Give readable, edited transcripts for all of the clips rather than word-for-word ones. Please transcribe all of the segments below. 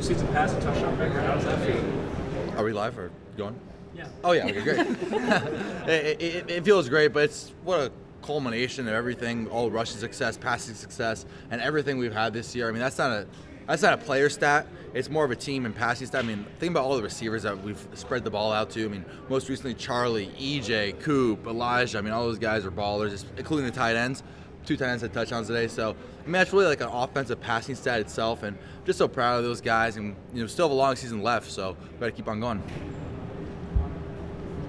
single-season passing touchdown record. How does that feel? Are we live or going? Yeah. Oh yeah, okay, great. it feels great, but it's what a culmination of everything, all rushing success, passing success, and everything we've had this year. I mean, that's not a player stat. It's more of a team and passing stat. I mean, think about all the receivers that we've spread the ball out to. I mean, most recently Charlie, EJ, Coop, Elijah. I mean, all those guys are ballers, including the tight ends. 2 tight ends had touchdowns today. So, I mean, that's really like an offensive passing stat itself, and I'm just so proud of those guys. And still have a long season left, so we got to keep on going.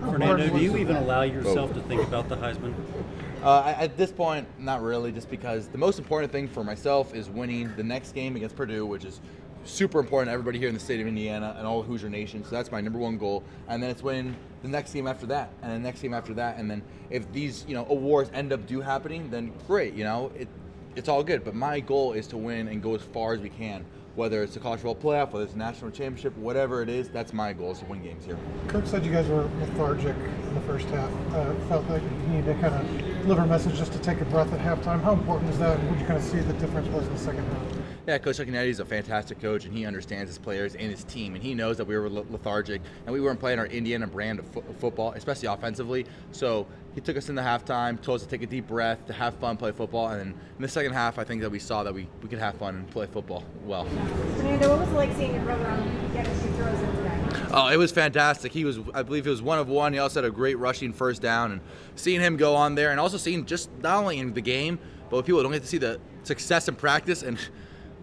Fernando, do you even allow yourself to think about the Heisman? At this point, not really, just because the most important thing for myself is winning the next game against Purdue, which is super important to everybody here in the state of Indiana and all Hoosier Nation. So that's my number one goal. And then it's winning the next game after that, and the next game after that. And then if these awards end up happening, then great. It's all good. But my goal is to win and go as far as we can. Whether it's a college football playoff, whether it's a national championship, whatever it is, that's my goal, is to win games here. Coach said you guys were lethargic in the first half. Felt like you needed to kind of deliver a message just to take a breath at halftime. How important is that? And would you kind of see the difference was in the second half? Yeah, Coach Cincinnati is a fantastic coach, and he understands his players and his team, and he knows that we were lethargic, and we weren't playing our Indiana brand of football, especially offensively. So he took us into halftime, told us to take a deep breath, to have fun, play football, and then in the second half, I think that we saw that we could have fun and play football well. Fernando, what was it like seeing your brother get a few throws in today? Oh, it was fantastic. I believe he was 1 of 1. He also had a great rushing first down, and seeing him go on there, and also seeing just not only in the game, but when people don't get to see the success in practice, and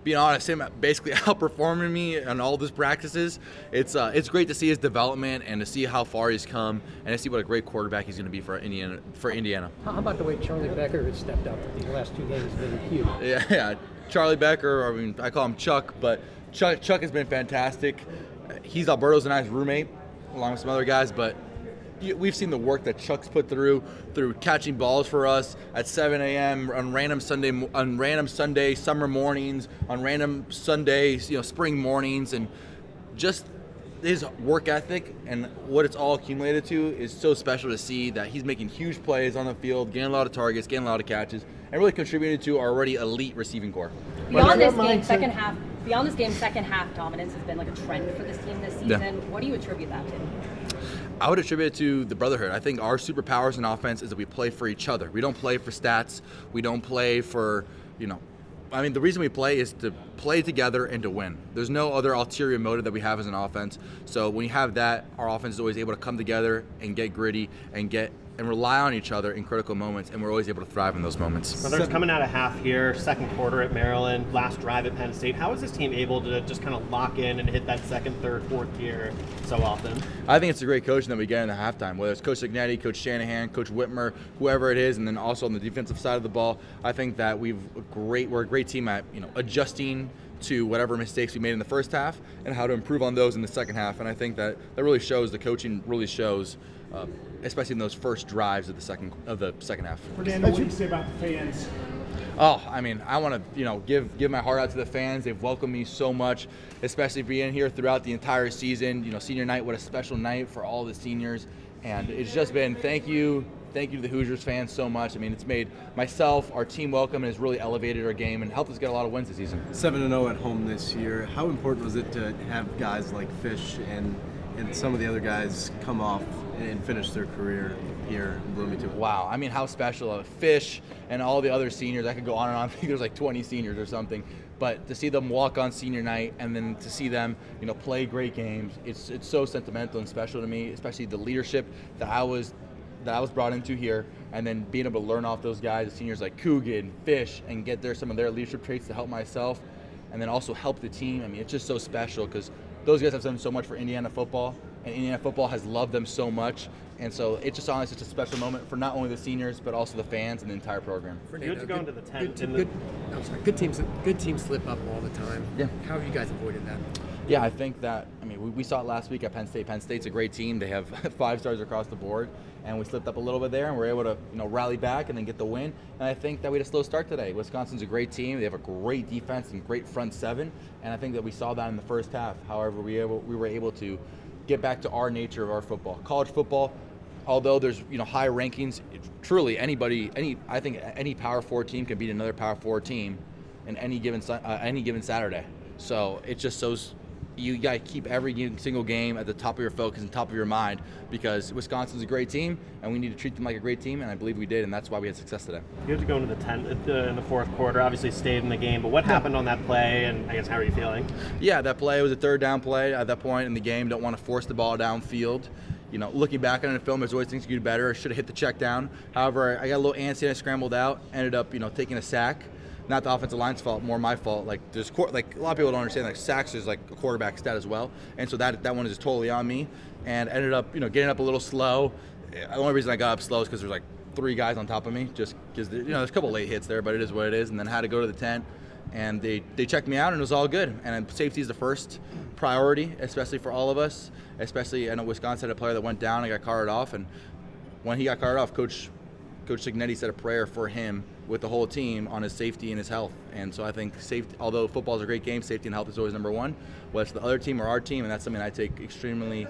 being honest, him basically outperforming me on all of his practices. It's great to see his development and to see how far he's come and to see what a great quarterback he's going to be for Indiana. How about the way Charlie Becker has stepped up these last 2 games? Has been huge. Yeah. Charlie Becker. I mean, I call him Chuck, but Chuck has been fantastic. He's Alberto's a nice roommate, along with some other guys, but we've seen the work that Chuck's put through catching balls for us at 7 a.m. on random Sunday summer mornings, on random Sundays, spring mornings, and just his work ethic and what it's all accumulated to is so special to see that he's making huge plays on the field, getting a lot of targets, getting a lot of catches, and really contributed to our already elite receiving core. Beyond this game, second half dominance has been like a trend for this team this season. Yeah. What do you attribute that to? I would attribute it to the brotherhood. I think our superpowers in offense is that we play for each other. We don't play for stats. We don't play for, the reason we play is to play together and to win. There's no other ulterior motive that we have as an offense. So when you have that, our offense is always able to come together and get gritty and rely on each other in critical moments, and we're always able to thrive in those moments. Brothers, coming out of half here, second quarter at Maryland, last drive at Penn State, how is this team able to just kind of lock in and hit that second, third, fourth gear so often? I think it's a great coaching that we get in the halftime, whether it's Coach Cincinnati, Coach Shanahan, Coach Whitmer, whoever it is, and then also on the defensive side of the ball. I think that we're a great team at adjusting to whatever mistakes we made in the first half and how to improve on those in the second half. And I think that really shows, the coaching really shows, especially in those first drives of the second half. Fernando, what do you say about the fans? Oh, I mean, I want to give my heart out to the fans. They've welcomed me so much, especially being here throughout the entire season. Senior night, what a special night for all the seniors, and it's just been thank you to the Hoosiers fans so much. I mean, it's made myself, our team welcome, and has really elevated our game and helped us get a lot of wins this season. 7-0 at home this year. How important was it to have guys like Fish and some of the other guys come off and finish their career here in Bloomington? Wow, I mean, how special. Fish and all the other seniors, I could go on and on. I think there's like 20 seniors or something. But to see them walk on senior night and then to see them, play great games, it's so sentimental and special to me, especially the leadership that I was brought into here, and then being able to learn off those guys, the seniors like Coogan, Fish, and get some of their leadership traits to help myself, and then also help the team. I mean, it's just so special because those guys have done so much for Indiana football, and Indiana football has loved them so much. And so it's just honestly such a special moment for not only the seniors, but also the fans and the entire program. Good to go into the 10th. Good teams slip up all the time. Yeah. How have you guys avoided that? Yeah, I think that, we saw it last week at Penn State. Penn State's a great team. They have 5 stars across the board, and we slipped up a little bit there, and we're able to, rally back and then get the win. And I think that we had a slow start today. Wisconsin's a great team. They have a great defense and great front seven, and I think that we saw that in the first half. However, we were able to get back to our nature of our football. College football, although there's high rankings, truly I think any Power 4 team can beat another Power 4 team in any given Saturday. So it just shows you got to keep every single game at the top of your focus and top of your mind, because Wisconsin's a great team and we need to treat them like a great team, and I believe we did, and that's why we had success today. You had to go into the 10th in the fourth quarter. Obviously, stayed in the game. But what happened on that play? And I guess how are you feeling? Yeah, that play was a third down play. At that point in the game, don't want to force the ball downfield. Looking back on the film, there's always things you could do better. I should have hit the check down. However, I got a little antsy and I scrambled out. Ended up, taking a sack. Not the offensive line's fault, more my fault. Like a lot of people don't understand. Like sacks is like a quarterback stat as well, and so that one is totally on me. And ended up, getting up a little slow. The only reason I got up slow is because there's like 3 guys on top of me. Just because there's a couple late hits there, but it is what it is. And then had to go to the tent, and they checked me out, and it was all good. And safety is the first priority, especially for all of us. Especially, I know Wisconsin had a player that went down and got carted off, and when he got carted off, Coach Signetti said a prayer for him with the whole team on his safety and his health. And so I think safety, although football is a great game, safety and health is always number one, whether it's the other team or our team, and that's something I take extremely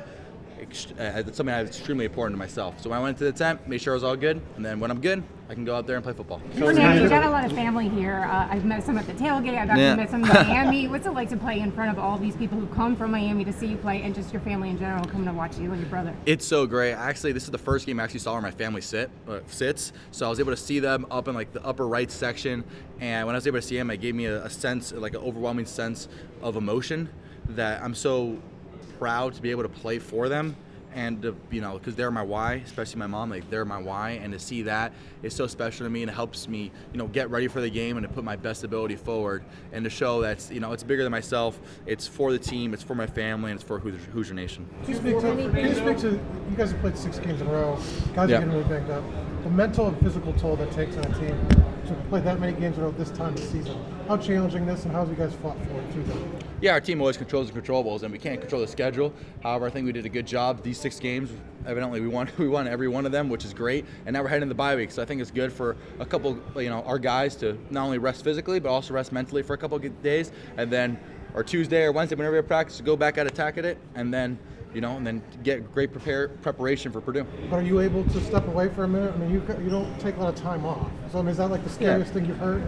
important to myself. So when I went to the tent, made sure it was all good, and then when I'm good, I can go out there and play football. Fernando, you got a lot of family here. I've met some at the tailgate. I've actually met some in Miami. What's it like to play in front of all these people who come from Miami to see you play, and just your family in general coming to watch you and your brother? It's so great. Actually, this is the first game I actually saw where my family sits. So I was able to see them up in like the upper right section, and when I was able to see them, it gave me a sense, like an overwhelming sense of emotion, that I'm so proud to be able to play for them. And because they're my why, especially my mom, like they're my why, and to see that is so special to me, and it helps me, get ready for the game and to put my best ability forward, and to show that it's bigger than myself. It's for the team, it's for my family, and it's for Hoosier Nation. Can you speak to you guys have played 6 games in a row. Guys are getting really banged up. The mental and physical toll that takes on a team to play that many games in a row this time of the season. How challenging this, and how have you guys fought for it through that? Yeah, our team always controls the controllables, and we can't control the schedule. However, I think we did a good job. These 6 games, evidently we won every one of them, which is great. And now we're heading into the bye week, so I think it's good for a couple, our guys to not only rest physically, but also rest mentally for a couple of days. And then, or Tuesday or Wednesday, whenever we have practice, go back at attack at it, and then get great preparation for Purdue. But are you able to step away for a minute? I mean, you don't take a lot of time off. So I mean, is that like the scariest thing you've heard?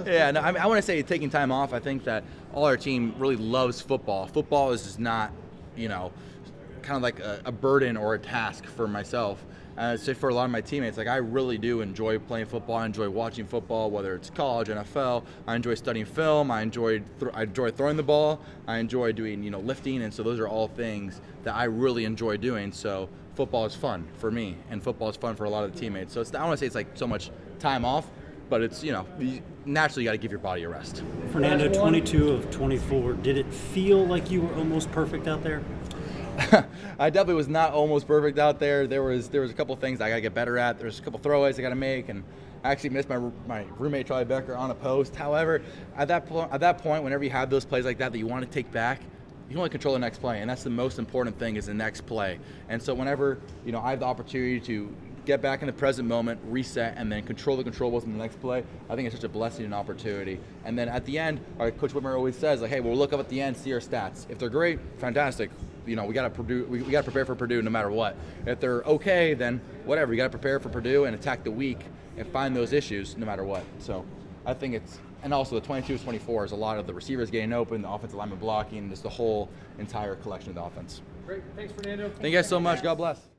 Yeah, no, I want to say taking time off. I think that all our team really loves football. Football is just not, kind of like a burden or a task for myself. So for a lot of my teammates, like I really do enjoy playing football. I enjoy watching football, whether it's college, NFL. I enjoy studying film. I enjoy throwing the ball. I enjoy doing lifting, and so those are all things that I really enjoy doing. So football is fun for me, and football is fun for a lot of the teammates. So I don't want to say it's like so much time off, but it's naturally you got to give your body a rest. Fernando, 22 of 24. Did it feel like you were almost perfect out there? I definitely was not almost perfect out there. There was a couple things I got to get better at. There's a couple throwaways I got to make, and I actually missed my roommate Charlie Becker on a post. However, at that point, whenever you have those plays like that you want to take back, you can only control the next play, and that's the most important thing, is the next play. And so whenever I have the opportunity to get back in the present moment, reset, and then control the controllables in the next play, I think it's such a blessing and opportunity. And then at the end, our Coach Whitmer always says, like, hey, we'll look up at the end, see our stats. If they're great, fantastic. We got to prepare for Purdue no matter what. If they're okay, then whatever. You got to prepare for Purdue and attack the week and find those issues no matter what. So I think and also the 22-24 is a lot of the receivers getting open, the offensive lineman blocking, just the whole entire collection of the offense. Great. Thanks, Fernando. Thank you guys so much. God bless.